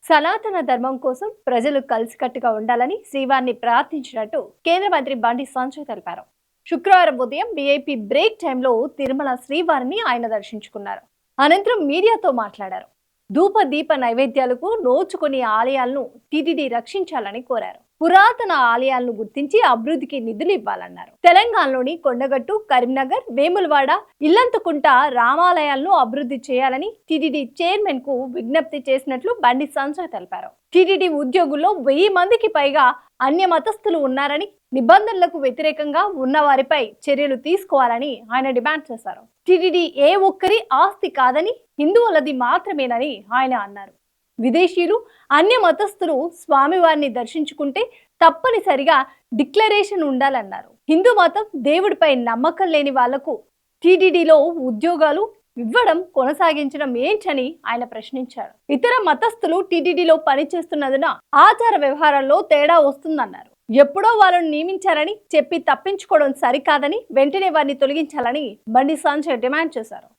సనాతన ధర్మం కోసం ప్రజలు కలిసికట్టుగా ఉండాలని శ్రీవారిని ప్రార్థించినట్టు కేంద్ర మంత్రి బండి సంజయ్ తెలిపారు. శుక్రవారం ఉదయం వీఐపీ బ్రేక్ టైంలో తిరుమల శ్రీవారిని ఆయన దర్శించుకున్నారు. అనంతరం మీడియాతో మాట్లాడారు. ధూప దీప నైవేద్యాలకు నోచుకుని ఆలయాలను టీటీడీ రక్షించాలని కోరారు. పురాతన ఆలయాలను గుర్తించి అభివృద్ధికి నిధులు ఇవ్వాలన్నారు. తెలంగాణలోని కొండగట్టు, కరీంనగర్, వేములవాడ, ఇల్లంతకుంట రామాలయాలను అభివృద్ధి చేయాలని టీటీడీ చైర్మన్ కు విజ్ఞప్తి చేసినట్లు బండి సంజయ్ తెలిపారు. టీటీడీ ఉద్యోగుల్లో 1000 మందికి పైగా అన్య మతస్థులు ఉన్నారని, నిబంధనలకు వ్యతిరేకంగా ఉన్న వారిపై చర్యలు తీసుకోవాలని ఆయన డిమాండ్ చేశారు. టీటీడీ ఏ ఒక్కరి ఆస్తి కాదని, హిందువులది మాత్రమేనని ఆయన అన్నారు. విదేశీయులు, అన్య మతస్థులు స్వామివారిని దర్శించుకుంటే తప్పనిసరిగా డిక్లరేషన్ ఉండాలన్నారు. హిందూ మతం దేవుడిపై నమ్మకం లేని వాళ్లకు టీటీడీలో ఉద్యోగాలు ఇవ్వడం కొనసాగించడం ఏంటని ఆయన ప్రశ్నించారు. ఇతర మతస్థులు టీటీడీలో పనిచేస్తున్నందున ఆచార వ్యవహారాల్లో తేడా వస్తుందన్నారు. ఎప్పుడో వాళ్ళను నియమించారని చెప్పి తప్పించుకోవడం సరికాదని, వెంటనే వారిని తొలగించాలని బండి సంజయ్ డిమాండ్ చేశారు.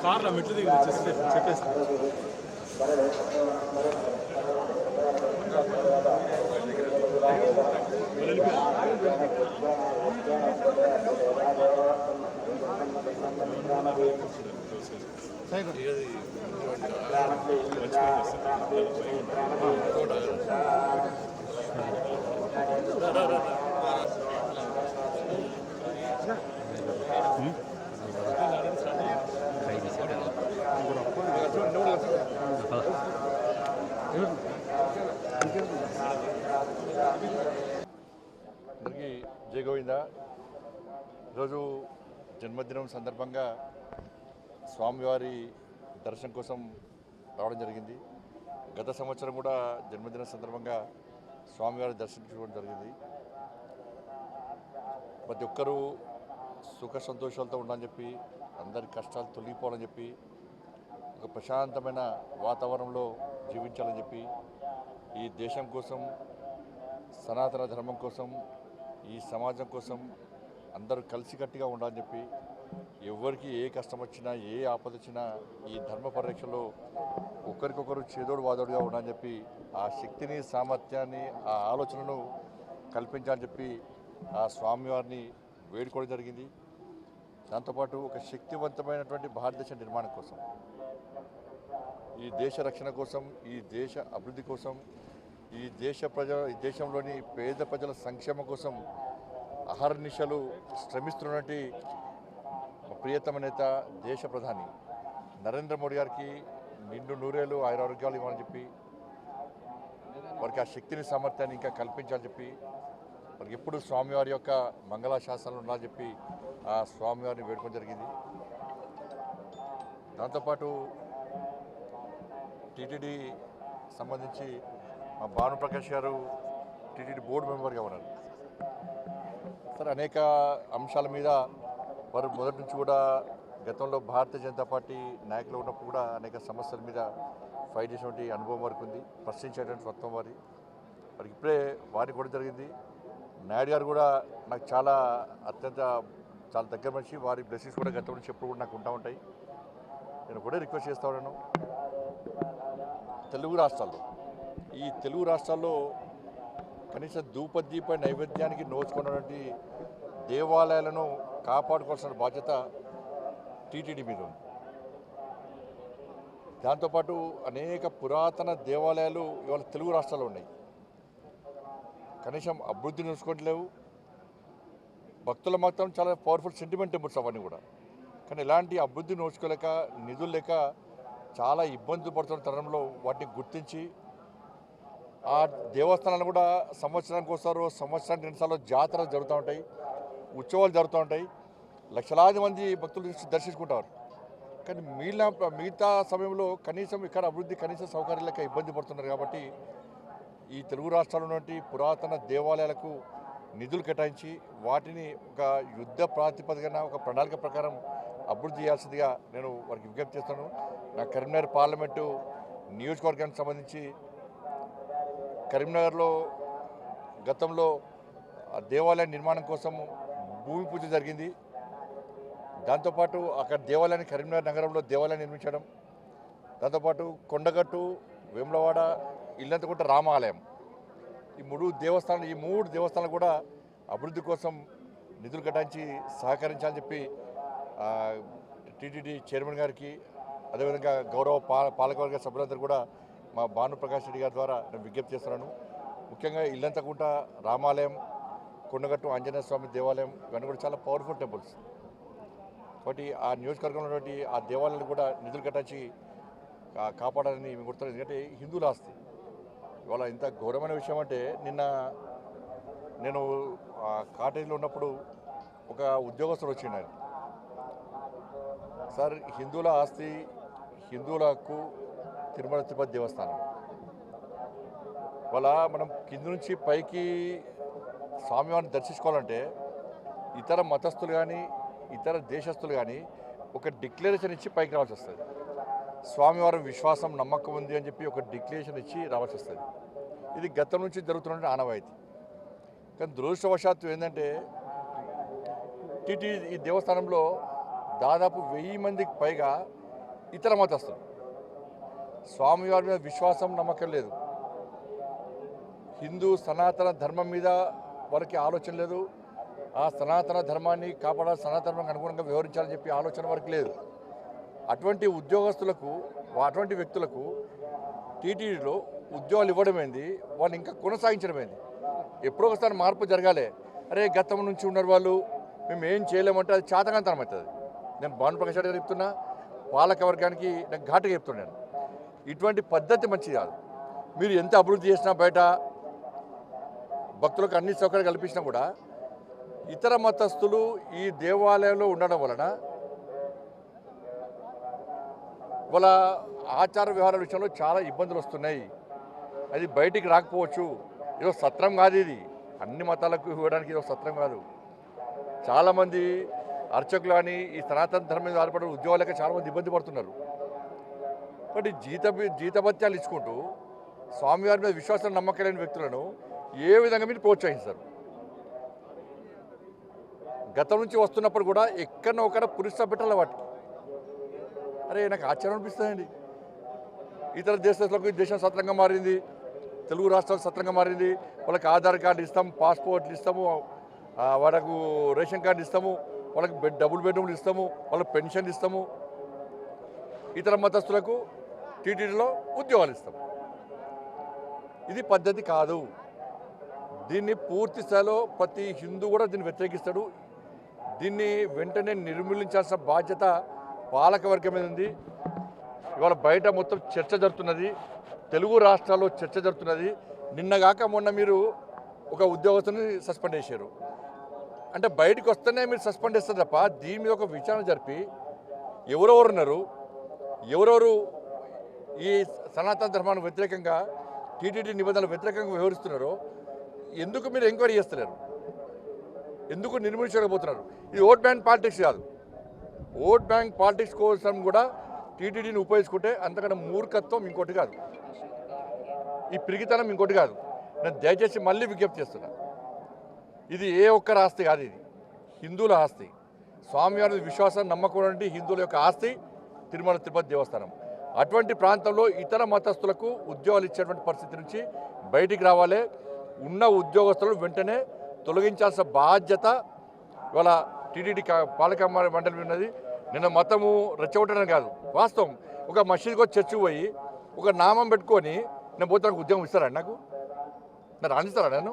కార్లో మెట్లు దిగి చెప్పేస్తా జై గోవింద. ఈరోజు జన్మదినం సందర్భంగా స్వామివారి దర్శనం కోసం రావడం జరిగింది. గత సంవత్సరం కూడా జన్మదినం సందర్భంగా స్వామివారి దర్శించుకోవడం జరిగింది. ప్రతి ఒక్కరూ సుఖ సంతోషాలతో ఉండాలని చెప్పి, అందరి కష్టాలు తొలగిపోవాలని చెప్పి, ఒక ప్రశాంతమైన వాతావరణంలో జీవించాలని చెప్పి, ఈ దేశం కోసం, సనాతన ధర్మం కోసం, ఈ సమాజం కోసం అందరూ కలిసికట్టుగా ఉండాలని చెప్పి, ఎవరికి ఏ కష్టం వచ్చినా, ఏ ఆపద వచ్చినా ఈ ధర్మ పరిరక్షణలో ఒకరికొకరు చేదోడు వాదోడుగా ఉండాలని చెప్పి, ఆ శక్తిని, సామర్థ్యాన్ని, ఆ ఆలోచనను కల్పించాలని చెప్పి ఆ స్వామివారిని వేడుకోవడం జరిగింది. దాంతోపాటు ఒక శక్తివంతమైనటువంటి భారతదేశ నిర్మాణం కోసం, ఈ దేశ రక్షణ కోసం, ఈ దేశ అభివృద్ధి కోసం, ఈ దేశంలోని పేద ప్రజల సంక్షేమం కోసం అహర్నిశలు శ్రమిస్తున్నటువంటి ప్రియతమ నేత, దేశ ప్రధాని నరేంద్ర మోడీ గారికి నిండు నూరేళ్ళు ఆయురారోగ్యాలు ఇవ్వాలని చెప్పి, వారికి ఆ శక్తిని, సామర్థ్యాన్ని ఇంకా కల్పించాలని చెప్పి, వారికి ఎప్పుడు స్వామివారి యొక్క మంగళాశాసనాలు ఉండాలని చెప్పి ఆ స్వామివారిని వేడుకోవడం జరిగింది. దాంతోపాటు టీటీడీ సంబంధించి మా భానుప్రకాష్ గారు టీటీడీ బోర్డు మెంబర్గా ఉన్నారు. సరే, అనేక అంశాల మీద వారు మొదటి నుంచి కూడా గతంలో భారతీయ జనతా పార్టీ నాయకులు ఉన్నప్పుడు కూడా అనేక సమస్యల మీద ఫైట్ చేసినటువంటి అనుభవం వరకు ఉంది. ప్రశ్నించేటువంటి స్వత్వం వారికి ఇప్పుడే వారికి కూడా జరిగింది. నాయుడు గారు కూడా నాకు చాలా దగ్గర మనిషి. వారి బ్లెస్సింగ్స్ కూడా గతం నుంచి ఎప్పుడు కూడా నాకు ఉంటా ఉంటాయి. నేను కూడా రిక్వెస్ట్ చేస్తా ఉన్నాను, ఈ తెలుగు రాష్ట్రాల్లో కనీసం ధూపదీప నైవేద్యానికి నోచుకున్నటువంటి దేవాలయాలను కాపాడుకోవాల్సిన బాధ్యత టీటీడీ మీద ఉంది. దాంతోపాటు అనేక పురాతన దేవాలయాలు ఇవాళ తెలుగు రాష్ట్రాల్లో ఉన్నాయి. కనీసం అభివృద్ధి చూసుకోవట్లేవు. భక్తుల మాత్రం చాలా పవర్ఫుల్ సెంటిమెంట్ టెంపుల్స్ అవన్నీ కూడా. కానీ ఎలాంటి అభివృద్ధి నోచుకోలేక, నిధులు లేక చాలా ఇబ్బందులు పడుతున్న తరుణంలో వాటిని గుర్తించి ఆ దేవస్థానాలు కూడా సంవత్సరానికి ఒకసారి, సంవత్సరానికి 2 సార్లు జాతరలు జరుగుతూ ఉంటాయి, ఉత్సవాలు జరుగుతూ ఉంటాయి. లక్షలాది మంది భక్తులు దర్శించుకుంటారు. కానీ మిగతా సమయంలో కనీసం ఇక్కడ అభివృద్ధి కనీస సౌకర్యాలు లేక ఇబ్బంది పడుతున్నారు. కాబట్టి ఈ తెలుగు రాష్ట్రాల్లో ఉన్నటువంటి పురాతన దేవాలయాలకు నిధులు కేటాయించి వాటిని ఒక యుద్ధ ప్రాతిపదికన ఒక ప్రణాళిక ప్రకారం అభివృద్ధి చేయాల్సిందిగా నేను వారికి విజ్ఞప్తి చేస్తాను. నా కరీంనగర్ పార్లమెంటు నియోజకవర్గానికి సంబంధించి కరీంనగర్లో గతంలో దేవాలయ నిర్మాణం కోసం భూమి పూజ జరిగింది. దాంతోపాటు అక్కడ దేవాలయాన్ని కరీంనగర్ నగరంలో దేవాలయం నిర్మించడం, దాంతోపాటు కొండగట్టు, వేములవాడ, ఇల్లంతకుంట రామాలయం, ఈ 3 దేవస్థానాలు కూడా అభివృద్ధి కోసం నిధులు కేటాయించి సహకరించాలని చెప్పి టీటీడీ చైర్మన్ గారికి, అదేవిధంగా గౌరవ పాలకవర్గ సభ్యులందరూ కూడా మా భానుప్రకాష్ రెడ్డి గారి ద్వారా నేను విజ్ఞప్తి చేస్తున్నాను. ముఖ్యంగా ఇల్లంతకుంట రామాలయం, కొండగట్టు ఆంజనేయ స్వామి దేవాలయం ఇవన్నీ కూడా చాలా పవర్ఫుల్ టెంపుల్స్. కాబట్టి ఆ నియోజకవర్గంలో ఉన్నటువంటి ఆ దేవాలయాలు కూడా నిధులు కేటాయించి కాపాడాలని మేము గుర్తున్నాం. ఎందుకంటే హిందువుల ఆస్తి. ఇవాళ ఇంత ఘోరమైన విషయం అంటే, నిన్న నేను కాటేజీలో ఉన్నప్పుడు ఒక ఉద్యోగస్తుడు వచ్చిండు. ఆయన, సార్ హిందువుల ఆస్తి, హిందువుల హక్కు తిరుమల తిరుపతి దేవస్థానం. ఇవాళ మనం కింద నుంచి పైకి స్వామివారిని దర్శించుకోవాలంటే ఇతర మతస్థులు కానీ ఇతర దేశస్తులు కానీ ఒక డిక్లరేషన్ ఇచ్చి పైకి రావాల్సి వస్తుంది. స్వామివారి విశ్వాసం, నమ్మకం ఉంది అని చెప్పి ఒక డిక్లరేషన్ ఇచ్చి రావాల్సి వస్తుంది. ఇది గతం నుంచి జరుగుతున్న ఆనవాయితీ. కానీ దురదృష్టవశాత్తు ఏంటంటే ఈ దేవస్థానంలో దాదాపు 1000 మందికి పైగా ఇతర మతస్థులు. స్వామివారి మీద విశ్వాసం, నమ్మకం లేదు. హిందూ సనాతన ధర్మం మీద వారికి ఆలోచన లేదు. ఆ సనాతన ధర్మాన్ని కాపాడాలి, సనాతన ధర్మానికి అనుగుణంగా వ్యవహరించాలని చెప్పి ఆలోచన వారికి లేదు. అటువంటి ఉద్యోగస్తులకు, అటువంటి వ్యక్తులకు టీటీడీలో ఉద్యోగాలు ఇవ్వడమైంది, వాళ్ళు ఇంకా కొనసాగించడమైంది. ఎప్పుడో ఒకసారి మార్పు జరగాలి. అరే గతం నుంచి ఉన్నారు వాళ్ళు, మేము ఏం చేయలేమంటే అది చాతకాంతనం అవుతుంది. నేను భానుప్రకాష్ రెడ్డి గారు చెప్తున్నా, పాలక వర్గానికి నేను ఘాటుగా చెప్తున్నాను, ఇటువంటి పద్ధతి మంచిది కాదు. మీరు ఎంత అభివృద్ధి చేసినా, బయట భక్తులకు అన్ని సౌకర్యాలు కల్పించినా కూడా ఇతర మతస్థులు ఈ దేవాలయంలో ఉండడం వలన వాళ్ళ ఆచార వ్యవహారాల విషయంలో చాలా ఇబ్బందులు వస్తున్నాయి. అది బయటికి రాకపోవచ్చు. ఏదో సత్రం కాదు ఇది, అన్ని మతాలకు ఇవ్వడానికి ఏదో సత్రం కాదు. చాలామంది అర్చకులు కానీ ఈ సనాతన ధర్మం మీద ఆధారపడిన ఉద్యోగాలకే చాలామంది ఇబ్బంది పడుతున్నారు. కాబట్టి జీతభత్యాలు ఇచ్చుకుంటూ స్వామివారి మీద విశ్వాసం, నమ్మకం లేని వ్యక్తులను ఏ విధంగా మీరు ప్రోత్సహిస్తారు? గతం నుంచి వస్తున్నప్పుడు కూడా ఎక్కడో ఒకడ పురుష పెట్టాలి వాటికి. అరే నాకు ఆశ్చర్యం అనిపిస్తుందండి. ఇతర దేశాలకు దేశం సత్రంగా మారింది, తెలుగు రాష్ట్రాలు సత్రంగా మారింది. వాళ్ళకి ఆధార్ కార్డు ఇస్తాము, పాస్పోర్ట్లు ఇస్తాము, వాళ్ళకు రేషన్ కార్డు ఇస్తాము, వాళ్ళకి డబుల్ బెడ్రూమ్లు ఇస్తాము, వాళ్ళకి పెన్షన్ ఇస్తాము. ఇతర మతస్థులకు టీటీడీలో ఉద్యోగాలు ఇస్తాము. ఇది పద్ధతి కాదు. దీన్ని పూర్తి స్థాయిలో ప్రతి హిందూ కూడా దీన్ని వ్యతిరేకిస్తాడు. దీన్ని వెంటనే నిర్మూలించాల్సిన బాధ్యత పాలకవర్గం మీద ఉంది. ఇవాళ బయట మొత్తం చర్చ జరుగుతున్నది, తెలుగు రాష్ట్రాల్లో చర్చ జరుగుతున్నది. నిన్నగాక మొన్న మీరు ఒక ఉద్యోగస్తుని సస్పెండ్ చేశారు. అంటే బయటకు వస్తేనే మీరు సస్పెండ్ చేస్తారు తప్ప దీని మీద ఒక విచారణ జరిపి ఎవరెవరు ఉన్నారు, ఎవరెవరు ఈ సనాతన ధర్మానికి వ్యతిరేకంగా, టీటీడీ నిబంధనలకు వ్యతిరేకంగా వ్యవహరిస్తున్నారో ఎందుకు మీరు ఎంక్వైరీ చేస్తున్నారు? ఎందుకు నిర్మించలేకపోతున్నారు? ఇది ఓట్ బ్యాంక్ పాలిటిక్స్ కాదు. ఓట్ బ్యాంక్ పాలిటిక్స్ కోసం కూడా టీటీడీని ఉపయోగించుకుంటే అంతకన్నా మూర్ఖత్వం ఇంకోటి కాదు, ఈ పిరిగితనం ఇంకోటి కాదు. నేను దయచేసి మళ్ళీ విజ్ఞప్తి చేస్తున్నా, ఇది ఏ ఒక్కరి ఆస్తి కాదు, ఇది హిందువుల ఆస్తి. స్వామివారి విశ్వాసం, నమ్మకం అంటే హిందువుల యొక్క ఆస్తి తిరుమల తిరుపతి దేవస్థానం. అటువంటి ప్రాంతంలో ఇతర మతస్థులకు ఉద్యోగాలు ఇచ్చేటువంటి పరిస్థితి నుంచి బయటికి రావాలి. ఉన్న ఉద్యోగస్తులను వెంటనే తొలగించాల్సిన బాధ్యత ఇవాళ టీటీడీ పాలక మండలి ఉన్నది. నిన్న మతము రెచ్చగొట్టడం కాదు, వాస్తవం ఒక మసీద్కి వచ్చి చర్చికి పోయి ఒక నామం పెట్టుకొని నేను పోతే నాకు ఉద్యోగం ఇస్తారా నాకు రాణిస్తారా నేను?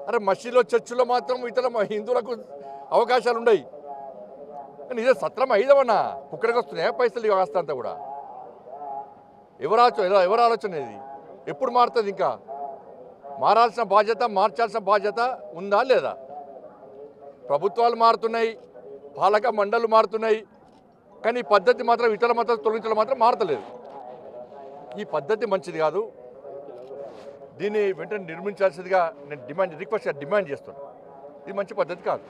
అరే మసీదులో చర్చిలో మాత్రం ఇతర హిందువులకు అవకాశాలు ఉన్నాయి, కానీ ఇదే సత్రం అయిదమన్నా కుక్కడికి వస్తున్నాయా పైసలు కాస్త అంతా కూడా? ఎవరు ఆలోచన ఇది? ఎప్పుడు మారుతుంది? ఇంకా మారాల్సిన బాధ్యత, మార్చాల్సిన బాధ్యత ఉందా లేదా? ప్రభుత్వాలు మారుతున్నాయి, పాలక మండళ్ళు మారుతున్నాయి, కానీ ఈ పద్ధతి మాత్రం ఇతర మత తొలగించడం మాత్రం మారతలేదు. ఈ పద్ధతి మంచిది కాదు. దీన్ని వెంటనే నిర్మించాల్సిందిగా నేను డిమాండ్ చేస్తున్నాను. ఇది మంచి పద్ధతి కాదు.